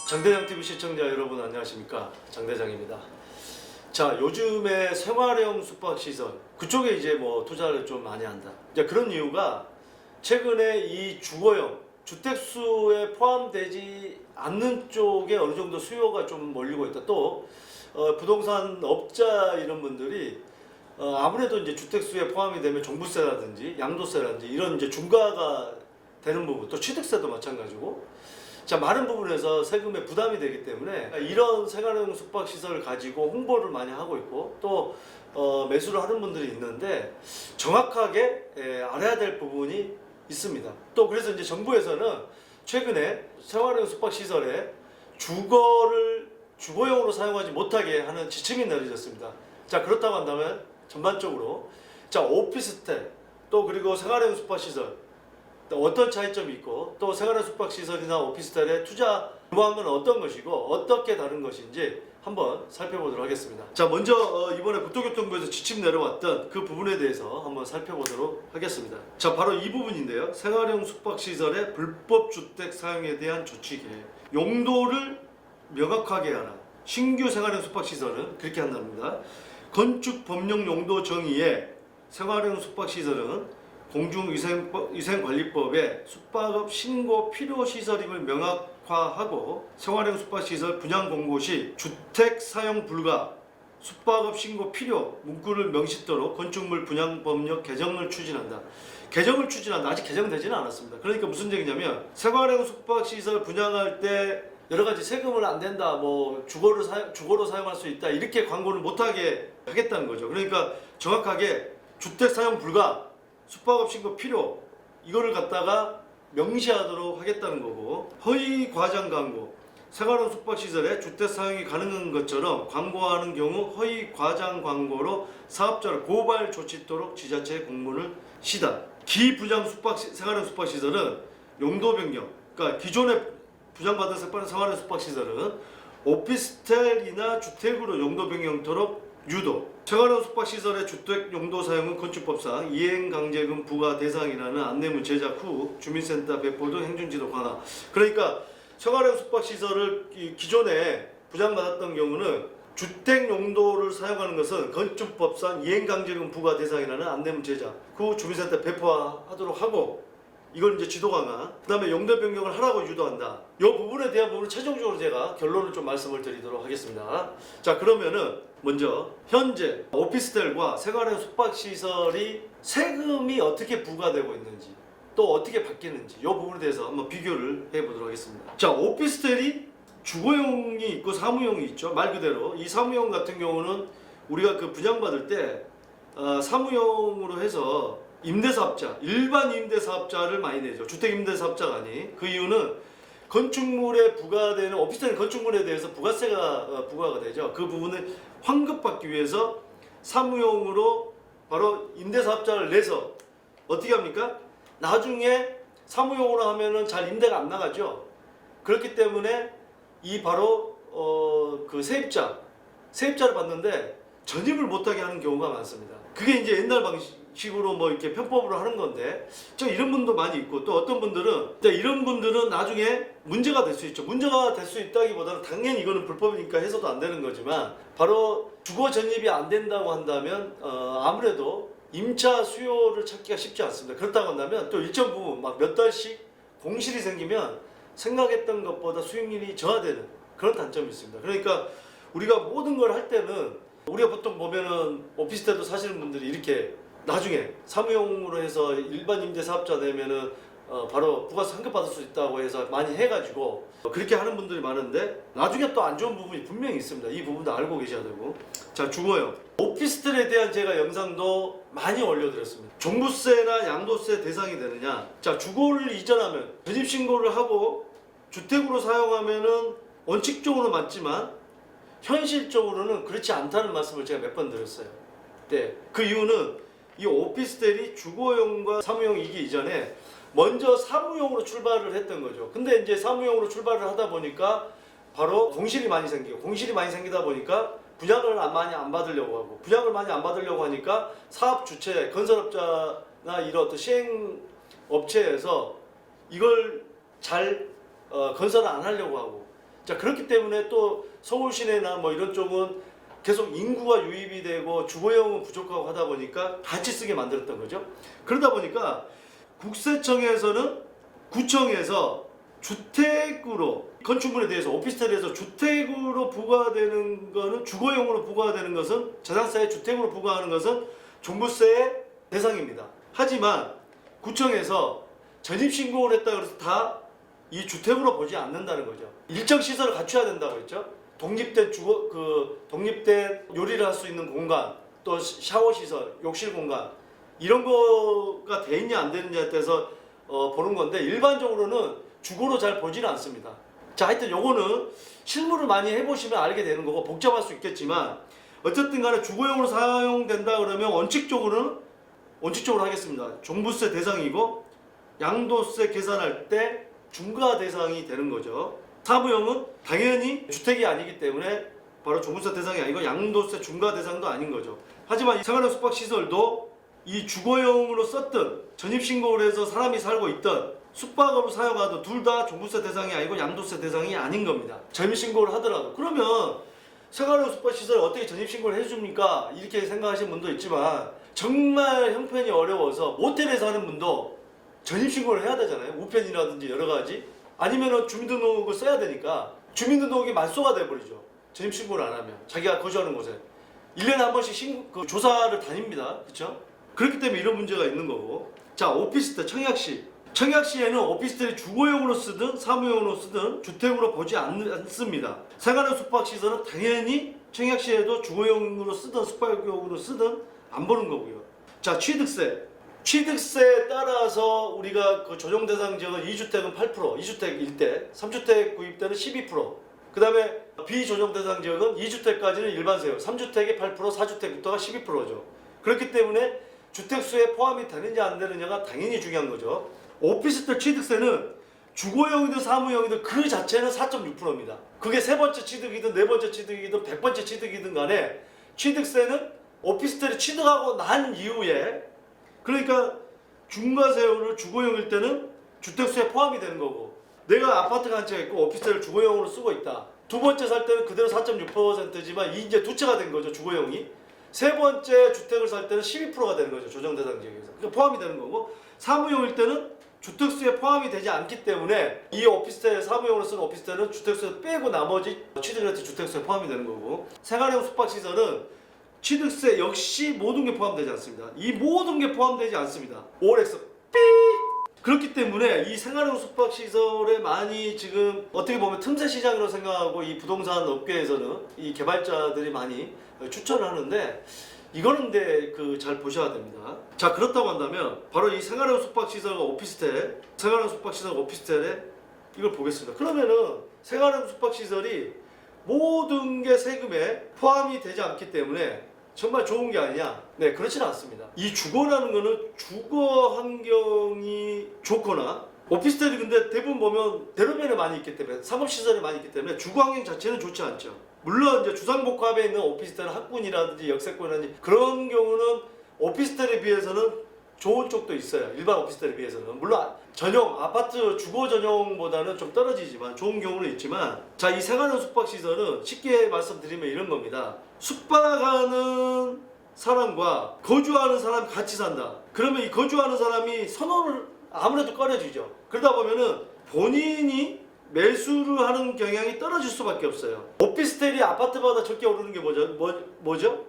장대장TV 시청자 여러분 안녕하십니까, 장대장입니다. 자, 요즘에 생활형 숙박시설 그쪽에 이제 뭐 투자를 좀 많이 한다. 이제 그런 이유가 최근에 이 주거형 주택수에 포함되지 않는 쪽에 어느 정도 수요가 좀 몰리고 있다. 또 부동산 업자 이런 분들이 아무래도 이제 주택수에 포함이 되면 종부세라든지 양도세라든지 이런 이제 중과가 되는 부분, 또 취득세도 마찬가지고, 자, 많은 부분에서 세금에 부담이 되기 때문에 이런 생활형 숙박시설을 가지고 홍보를 많이 하고 있고, 또 매수를 하는 분들이 있는데 정확하게 알아야 될 부분이 있습니다. 또 그래서 이제 정부에서는 최근에 생활형 숙박시설에 주거용으로 사용하지 못하게 하는 지침이 내려졌습니다. 자, 그렇다고 한다면 전반적으로 자, 오피스텔 또 그리고 생활형 숙박시설 어떤 차이점이 있고, 또 생활형 숙박시설이나 오피스텔에 투자 유망한 건 어떤 것이고 어떻게 다른 것인지 한번 살펴보도록 하겠습니다. 자, 먼저 이번에 국토교통부에서 지침 내려왔던 그 부분에 대해서 한번 살펴보도록 하겠습니다. 자, 바로 이 부분인데요. 생활형 숙박시설의 불법 주택 사용에 대한 조치 계획. 용도를 명확하게 하라. 신규 생활형 숙박시설은 그렇게 한답니다. 건축법령 용도 정의에 생활형 숙박시설은 공중위생관리법에 숙박업 신고 필요시설임을 명확화하고, 생활형 숙박시설 분양 공고 시 주택 사용 불가, 숙박업 신고 필요 문구를 명시토록 건축물 분양법령 개정을 추진한다. 개정을 추진한다. 아직 개정되지는 않았습니다. 그러니까 무슨 얘기냐면, 생활형 숙박시설 분양할 때 여러가지 세금을 안 된다, 뭐 주거로 사용할 수 있다, 이렇게 광고를 못하게 하겠다는 거죠. 그러니까 정확하게 주택 사용 불가, 숙박업 신고 필요, 이거를 갖다가 명시하도록 하겠다는 거고, 허위 과장 광고, 생활형 숙박시설에 주택 사용이 가능한 것처럼 광고하는 경우 허위 과장 광고로 사업자를 고발 조치토록 지자체에 공문을 시다. 기분양 생활형 숙박시설은 용도 변경, 그러니까 기존에 분양받은 생활형 숙박시설은 오피스텔이나 주택으로 용도 변경토록 유도. 생활형 숙박시설의 주택 용도 사용은 건축법상 이행강제금 부과 대상이라는 안내문 제작 후 주민센터 배포 등 행정지도 강화. 그러니까 생활형 숙박시설을 기존에 분양받았던 경우는 주택 용도를 사용하는 것은 건축법상 이행강제금 부과 대상이라는 안내문 제작 후 주민센터 배포하도록 하고, 이걸 이제 지도 강화, 그 다음에 용도 변경을 하라고 유도한다. 이 부분에 대한 부분은 최종적으로 제가 결론을 좀 말씀을 드리도록 하겠습니다. 자, 그러면은 먼저 현재 오피스텔과 생활형 숙박시설이 세금이 어떻게 부과되고 있는지, 또 어떻게 바뀌는지 이 부분에 대해서 한번 비교를 해보도록 하겠습니다. 자, 오피스텔이 주거용이 있고 사무용이 있죠. 말 그대로 이 사무용 같은 경우는 우리가 그 분양받을 때 사무용으로 해서 임대사업자, 일반 임대사업자를 많이 내죠. 주택임대사업자가 아닌. 그 이유는 건축물에 부과되는, 오피스텔 건축물에 대해서 부가세가 부과가 되죠. 그 부분을 환급받기 위해서 사무용으로 바로 임대사업자를 내서 어떻게 합니까? 나중에 사무용으로 하면은 잘 임대가 안 나가죠. 그렇기 때문에 이 바로 그 세입자를 받는데 전입을 못하게 하는 경우가 많습니다. 그게 이제 옛날 방식으로 뭐 이렇게 편법으로 하는 건데, 이런 분도 많이 있고, 또 어떤 분들은 이런 분들은 나중에 문제가 될 수 있죠. 문제가 될 수 있다기보다는 당연히 이거는 불법이니까 해서도 안 되는 거지만, 바로 주거 전입이 안 된다고 한다면 아무래도 임차 수요를 찾기가 쉽지 않습니다. 그렇다고 한다면 또 일정 부분 막 몇 달씩 공실이 생기면 생각했던 것보다 수익률이 저하되는 그런 단점이 있습니다. 그러니까 우리가 모든 걸 할 때는, 우리가 보통 보면은 오피스텔도 사시는 분들이 이렇게 나중에 사무용으로 해서 일반 임대 사업자 되면은 바로 부가세 환급받을 수 있다고 해서 많이 해가지고 그렇게 하는 분들이 많은데, 나중에 또 안 좋은 부분이 분명히 있습니다. 이 부분도 알고 계셔야 되고. 자, 주거용 오피스텔에 대한 제가 영상도 많이 올려드렸습니다. 종부세나 양도세 대상이 되느냐. 자, 주거를 이전하면 전입신고를 하고 주택으로 사용하면은 원칙적으로 맞지만 현실적으로는 그렇지 않다는 말씀을 제가 몇 번 드렸어요. 네, 그 이유는 이 오피스텔이 주거용과 사무용이기 이전에 먼저 사무용으로 출발을 했던 거죠. 근데 이제 사무용으로 출발을 하다 보니까 바로 공실이 많이 생기다 보니까 분양을 많이 안 받으려고 하고, 분양을 많이 안 받으려고 하니까 사업 주체, 건설업자나 이런 어떤 시행업체에서 이걸 잘 건설을 안 하려고 하고, 자, 그렇기 때문에 또 서울 시내나 뭐 이런 쪽은 계속 인구가 유입이 되고 주거용은 부족하고 하다 보니까 같이 쓰게 만들었던 거죠. 그러다 보니까 국세청에서는 구청에서 주택으로 건축물에 대해서 오피스텔에서 주택으로 부과되는 거는 주거용으로 부과되는 것은 재산세의 주택으로 부과하는 것은 종부세의 대상입니다. 하지만 구청에서 전입신고를 했다 그래서 다 이 주택으로 보지 않는다는 거죠. 일정 시설을 갖춰야 된다고 했죠. 독립된 독립된 요리를 할 수 있는 공간, 또 샤워 시설, 욕실 공간 이런 거가 돼 있냐 안 되느냐에 따라서 보는 건데 일반적으로는 주거로 잘 보지는 않습니다. 자, 하여튼 요거는 실무를 많이 해보시면 알게 되는 거고 복잡할 수 있겠지만 어쨌든 간에 주거용으로 사용된다 그러면 원칙적으로 하겠습니다. 종부세 대상이고 양도세 계산할 때 중과 대상이 되는 거죠. 사무용은 당연히 주택이 아니기 때문에 바로 종부세 대상이 아니고 양도세 중과 대상도 아닌 거죠. 하지만 이 생활형 숙박시설도 이 주거용으로 썼든 전입신고를 해서 사람이 살고 있던 숙박으로 사용하던 둘 다 종부세 대상이 아니고 양도세 대상이 아닌 겁니다. 전입신고를 하더라도. 그러면 생활형 숙박시설 어떻게 전입신고를 해줍니까? 이렇게 생각하시는 분도 있지만 정말 형편이 어려워서 모텔에 사는 분도 전입신고를 해야 되잖아요. 우편이라든지 여러 가지. 아니면 주민등록을 써야 되니까 주민등록이 말소가 돼버리죠. 전입신고를 안 하면. 자기가 거주하는 곳에. 1년에 한 번씩 조사를 다닙니다. 그렇죠? 그렇기 때문에 이런 문제가 있는 거고. 자, 오피스텔 청약시. 청약시에는 오피스텔이 주거용으로 쓰든 사무용으로 쓰든 주택으로 보지 않습니다. 생활형 숙박시설은 당연히 청약시에도 주거용으로 쓰든 숙박용으로 쓰든 안 보는 거고요. 자, 취득세. 취득세에 따라서 우리가 그 조정 대상 지역은 2주택은 8%, 2주택 1대, 3주택 구입 때는 12%. 그 다음에 비조정 대상 지역은 2주택까지는 일반세요. 3주택이 8%, 4주택부터가 12%죠. 그렇기 때문에 주택수에 포함이 되느냐 안 되느냐가 당연히 중요한 거죠. 오피스텔 취득세는 주거용이든 사무용이든 그 자체는 4.6%입니다. 그게 세 번째 취득이든 네 번째 취득이든 100번째 취득이든 간에 취득세는 오피스텔이 취득하고 난 이후에 그러니까 중과세율을 주거용일 때는 주택수에 포함이 되는 거고 내가 아파트가 한 채가 있고 오피스텔을 주거용으로 쓰고 있다. 두 번째 살 때는 그대로 4.6%지만 이제 두 채가 된 거죠. 주거용이. 세 번째 주택을 살 때는 12%가 되는 거죠. 조정 대상 지역에서. 그러니까 포함이 되는 거고 사무용일 때는 주택수에 포함이 되지 않기 때문에 이 오피스텔 사무용으로 쓰는 오피스텔은 주택수에 빼고 나머지 취득을 했을 때 주택수에 포함이 되는 거고 생활형 숙박시설은 취득세 역시 모든 게 포함되지 않습니다. 이 모든 게 포함되지 않습니다. OX 삐! 그렇기 때문에 이 생활형 숙박시설에 많이 지금 어떻게 보면 틈새 시장으로 생각하고 이 부동산 업계에서는 이 개발자들이 많이 추천을 하는데 이거는 근데 잘 보셔야 됩니다. 자, 그렇다고 한다면 바로 이 생활형 숙박시설과 오피스텔, 생활형 숙박시설과 오피스텔에 이걸 보겠습니다. 그러면은 생활형 숙박시설이 모든 게 세금에 포함이 되지 않기 때문에 정말 좋은 게 아니냐? 네, 그렇지는 않습니다. 이 주거라는 거는 주거 환경이 좋거나 오피스텔이 근데 대부분 보면 대로변에 많이 있기 때문에 상업시설이 많이 있기 때문에 주거 환경 자체는 좋지 않죠. 물론 이제 주상복합에 있는 오피스텔 학군이라든지 역세권이라든지 그런 경우는 오피스텔에 비해서는 좋은 쪽도 있어요. 일반 오피스텔에 비해서는. 물론 전용 아파트 주거 전용보다는 좀 떨어지지만 좋은 경우는 있지만 자, 이 생활형 숙박시설은 쉽게 말씀드리면 이런 겁니다. 숙박하는 사람과 거주하는 사람이 같이 산다. 그러면 이 거주하는 사람이 선호를 아무래도 꺼려지죠. 그러다 보면은 본인이 매수를 하는 경향이 떨어질 수밖에 없어요. 오피스텔이 아파트보다 적게 오르는 게 뭐죠?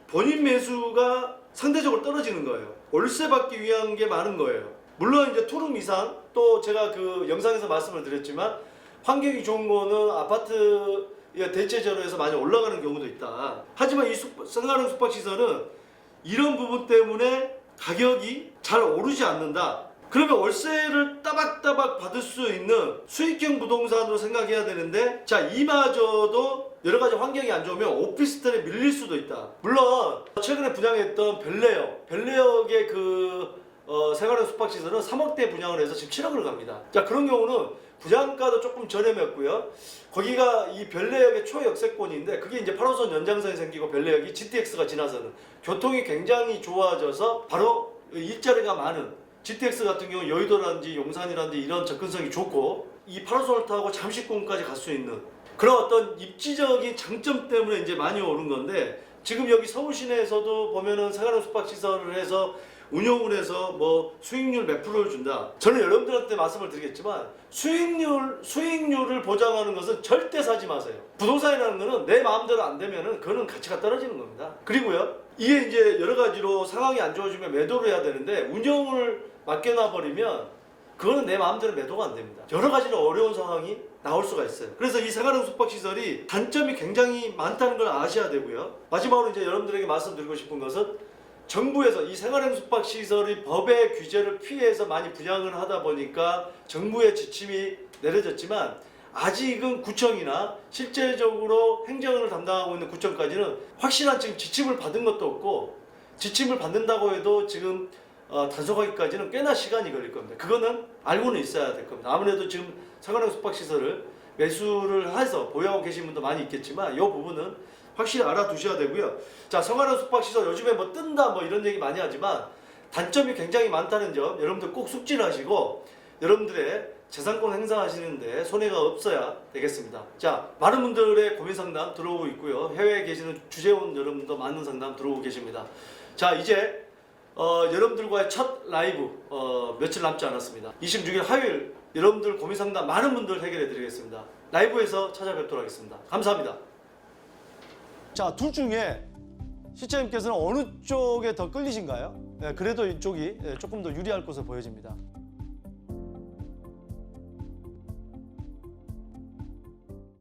본인 매수가 상대적으로 떨어지는 거예요. 월세 받기 위한 게 많은 거예요. 물론 이제 투룸 이상 또 제가 그 영상에서 말씀을 드렸지만 환경이 좋은 거는 아파트 대체제로해서 많이 올라가는 경우도 있다. 하지만 이 생활형 숙박시설은 이런 부분 때문에 가격이 잘 오르지 않는다. 그러면 월세를 따박따박 받을 수 있는 수익형 부동산으로 생각해야 되는데 자, 이마저도 여러 가지 환경이 안 좋으면 오피스텔에 밀릴 수도 있다. 물론 최근에 분양했던 벨레역의 생활형 숙박시설은 3억대 분양을 해서 지금 7억을 갑니다. 자, 그런 경우는 분양가도 조금 저렴했고요. 거기가 이 벨레역의 초역세권인데 그게 이제 8호선 연장선이 생기고 벨레역이 GTX가 지나서는 교통이 굉장히 좋아져서 바로 일자리가 많은 GTX 같은 경우 여의도라든지 용산이라든지 이런 접근성이 좋고 이 8호선을 타고 잠실공까지 갈 수 있는 그런 어떤 입지적인 장점 때문에 이제 많이 오른 건데, 지금 여기 서울 시내에서도 보면은 생활형 숙박시설을 해서 운영을 해서 뭐 수익률 몇 프로를 준다. 저는 여러분들한테 말씀을 드리겠지만 수익률을 보장하는 것은 절대 사지 마세요. 부동산이라는 거는 내 마음대로 안 되면은 그거는 가치가 떨어지는 겁니다. 그리고요, 이게 이제 여러 가지로 상황이 안 좋아지면 매도를 해야 되는데 운영을 맡겨놔 버리면 그거는 내 마음대로 매도가 안 됩니다. 여러 가지로 어려운 상황이 나올 수가 있어요. 그래서 이 생활형 숙박시설이 단점이 굉장히 많다는 걸 아셔야 되고요. 마지막으로 이제 여러분들에게 말씀드리고 싶은 것은, 정부에서 이 생활형 숙박시설이 법의 규제를 피해서 많이 분양을 하다 보니까 정부의 지침이 내려졌지만, 아직은 구청이나 실제적으로 행정을 담당하고 있는 구청까지는 확실한 지금 지침을 받은 것도 없고, 지침을 받는다고 해도 지금 단속하기까지는 꽤나 시간이 걸릴 겁니다. 그거는 알고는 있어야 될 겁니다. 아무래도 지금 생활형 숙박시설을 매수를 해서 보유하고 계신 분도 많이 있겠지만, 이 부분은 확실히 알아두셔야 되고요. 자, 생활형 숙박시설 요즘에 뭐 뜬다 뭐 이런 얘기 많이 하지만 단점이 굉장히 많다는 점 여러분들 꼭 숙지를 하시고, 여러분들의 재산권 행사하시는데 손해가 없어야 되겠습니다. 자, 많은 분들의 고민 상담 들어오고 있고요. 해외에 계시는 주재원 여러분도 많은 상담 들어오고 계십니다. 자, 이제 여러분들과의 첫 라이브 며칠 남지 않았습니다. 26일 화요일 여러분들 고민 상담 많은 분들 해결해 드리겠습니다. 라이브에서 찾아뵙도록 하겠습니다. 감사합니다. 자, 둘 중에 시청자님께서는 어느 쪽에 더 끌리신가요? 그래도 이쪽이 조금 더 유리할 것으로 보여집니다.